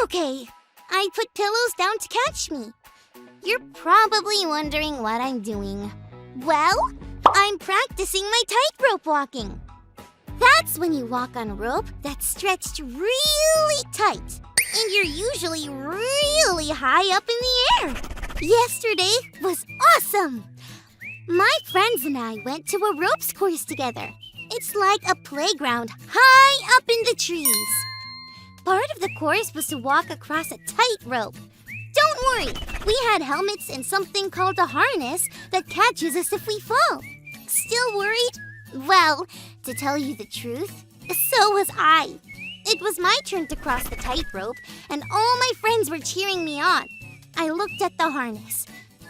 Okay, I put pillows down to catch me. You're probably wondering what I'm doing. Well, I'm practicing my tightrope walking. That's when you walk on a rope that's stretched really tight, and you're usually really high up in the air. Yesterday was awesome! My friends and I went to a ropes course together. It's like a playground high up in the trees. Part of the course was to walk across a tightrope. Don't worry, we had helmets and something called a harness that catches us if we fall. Still worried? Well, to tell you the truth, so was I. It was my turn to cross the tightrope, and all my friends were cheering me on. I looked at the harness.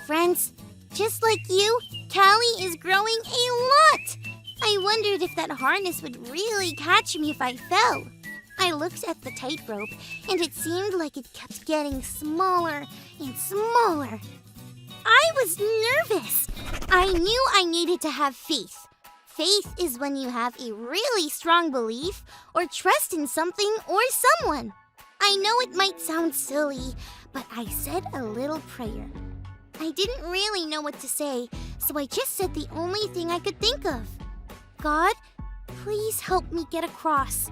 Friends, just like you, Callie is growing a lot. I wondered if that harness would really catch me if I fell. I looked at the tightrope, and it seemed like it kept getting smaller and smaller. I was nervous. I knew I needed to have faith. Faith is when you have a really strong belief or trust in something or someone. I know it might sound silly, but I said a little prayer. I didn't really know what to say, so I just said the only thing I could think of. God, please help me get across.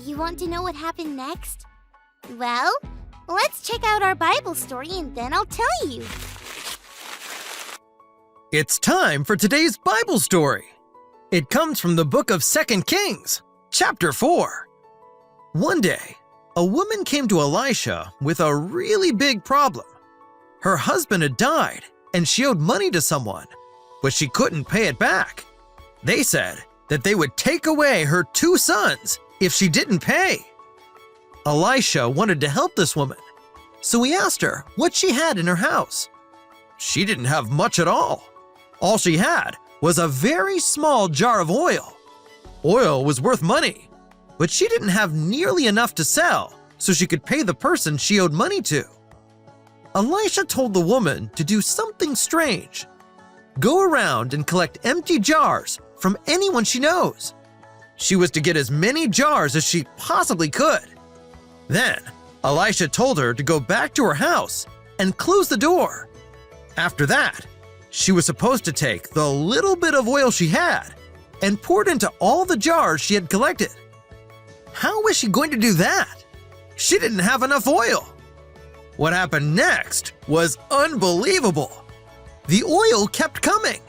You want to know what happened next? Well, let's check out our Bible story and then I'll tell you. It's time for today's Bible story. It comes from the book of 2 Kings, chapter 4. One day, a woman came to Elisha with a really big problem. Her husband had died and she owed money to someone, but she couldn't pay it back. They said that they would take away her 2 sons if she didn't pay. Elisha wanted to help this woman, so he asked her what she had in her house. She didn't have much at all. All she had was a very small jar of oil. Oil was worth money, but she didn't have nearly enough to sell so she could pay the person she owed money to. Elisha told the woman to do something strange. Go around and collect empty jars from anyone she knows. She was to get as many jars as she possibly could. Then, Elisha told her to go back to her house and close the door. After that, she was supposed to take the little bit of oil she had and pour it into all the jars she had collected. How was she going to do that? She didn't have enough oil. What happened next was unbelievable. The oil kept coming.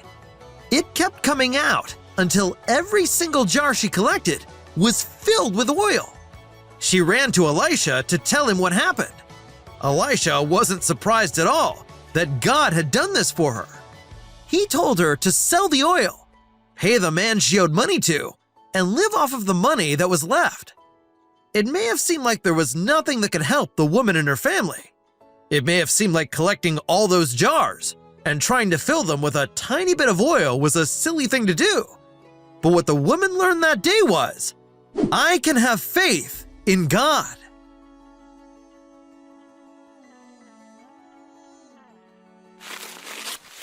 It kept coming out until every single jar she collected was filled with oil. She ran to Elisha to tell him what happened. Elisha wasn't surprised at all that God had done this for her. He told her to sell the oil, pay the man she owed money to, and live off of the money that was left. It may have seemed like there was nothing that could help the woman and her family. It may have seemed like collecting all those jars and trying to fill them with a tiny bit of oil was a silly thing to do. But what the woman learned that day was, I can have faith in God.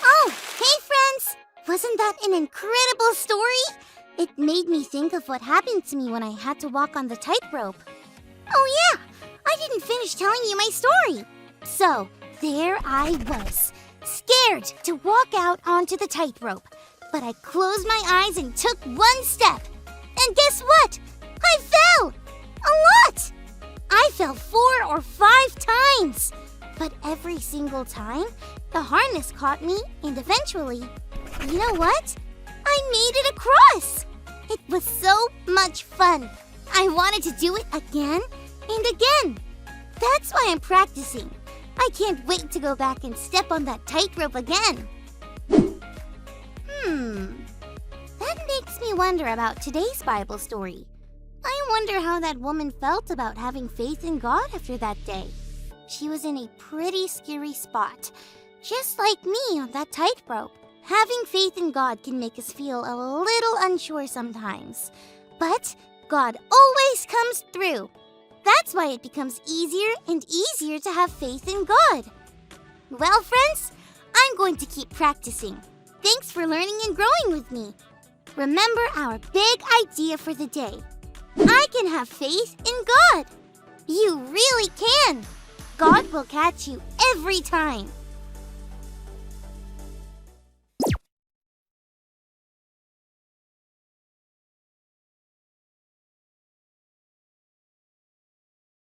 Oh, hey friends! Wasn't that an incredible story? It made me think of what happened to me when I had to walk on the tightrope. Oh yeah, I didn't finish telling you my story. So, there I was, scared to walk out onto the tightrope. But I closed my eyes and took one step. And guess what? I fell! A lot! I fell 4 or 5 times. But every single time, the harness caught me and eventually, you know what? I made it across! It was so much fun. I wanted to do it again and again. That's why I'm practicing. I can't wait to go back and step on that tightrope again. That makes me wonder about today's Bible story. I wonder how that woman felt about having faith in God after that day. She was in a pretty scary spot, just like me on that tightrope. Having faith in God can make us feel a little unsure sometimes, but God always comes through. That's why it becomes easier and easier to have faith in God. Well, friends, I'm going to keep practicing. Thanks for learning and growing with me. Remember our big idea for the day. I can have faith in God. You really can! God will catch you every time.